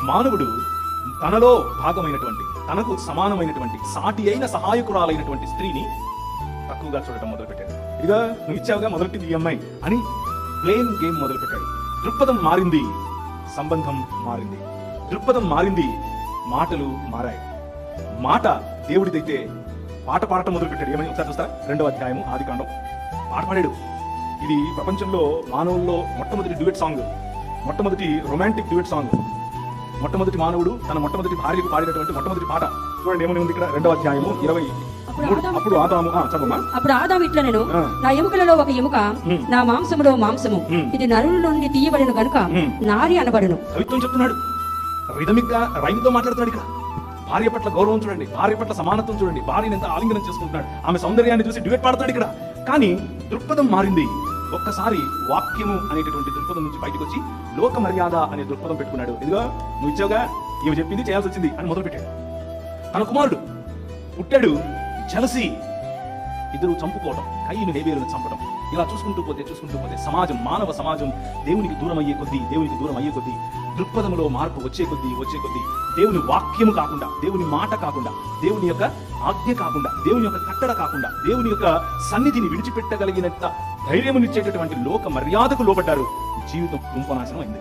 మానవుడు తనలో భాగమైనటువంటి, తనకు సమానమైనటువంటి, సాటి అయిన సహాయకురాలైనటువంటి స్త్రీని తక్కువగా చూడటం మొదలుపెట్టాడు. ఇదిగా నువ్వు ఇచ్చావుగా మొదలెట్టింది ఈ అమ్మాయి అని ప్లేన్ గేమ్ మొదలుపెట్టాడు. దృక్పథం మారింది, సంబంధం మారింది. దృక్పథం మారింది, మాటలు మారాయి. మాట దేవుడిదైతే పాట పాడటం మొదలుపెట్టాడు. ఏమని ఒకసారి చూస్తారా? 2వ అధ్యాయము ఆదికాండం. పాట పాడాడు. ఇది ప్రపంచంలో మానవుల్లో మొట్టమొదటి డ్యూయెట్ సాంగ్, మొట్టమొదటి రొమాంటిక్ డ్యూయెట్ సాంగ్. మొట్టమొదటి మానవుడు తన మొట్టమొదటి భార్యకు పాడినటువంటి మొట్టమొదటి పాట. చూడండి ఏమని ఉంది ఇక్కడ, 2వ అధ్యాయము 23. అప్పుడు ఆదాము చదవమ్మా. అప్పుడు ఆదాము ఇట్లా, నేను నా ఎముకలలో ఒక ఎముక, నా మాంసములో మాంసము, ఇది నరుల నుండి తీయబడిన గనుక నారి అనబడును. కవిత్వం చెప్తున్నాడు, రిథమిక్ గా రైమ్తో మాట్లాడుతున్నాడు. ఇక్కడ భార్య పట్ల గౌరవం చూడండి, భార్య పట్ల సమానత్వం చూడండి, భార్యను ఎంత ఆలింగనం చేసుకుంటున్నాడు, ఆమె సౌందర్యాన్ని చూసి డ్యూయెట్ పాడుతున్నాడు ఇక్కడ. కానీ దృక్పథం మారింది. ఒక్కసారి వాక్యము అనేటటువంటి దృక్పథం నుంచి బయటకు వచ్చి లోక మర్యాద అనే దృక్పథం పెట్టుకున్నాడు. ఇదిగో నువ్వు ఇచ్చావుగా, ఈమె చెప్పింది చేయాల్సి వచ్చింది అని మొదలుపెట్టాడు. తన కుమారుడు పుట్టాడు, జలసి, ఇద్దరు చంపుకోవడం, కయ్యను హేబేలును చంపడం. ఇలా చూసుకుంటూ పోతే సమాజం, మానవ సమాజం దేవునికి దూరం అయ్యే కొద్దీ దృక్పథంలో మార్పు వచ్చే కొద్దీ దేవుని వాక్యము కాకుండా, దేవుని మాట కాకుండా, దేవుని యొక్క ఆజ్ఞ కాకుండా, దేవుని యొక్క కట్టడ కాకుండా, దేవుని యొక్క సన్నిధిని విడిచిపెట్టగలిగినంత ధైర్యమునిచ్చేటటువంటి లోక మర్యాదకు లోబడ్డారు. జీవితం కుంపనాశనం అయింది.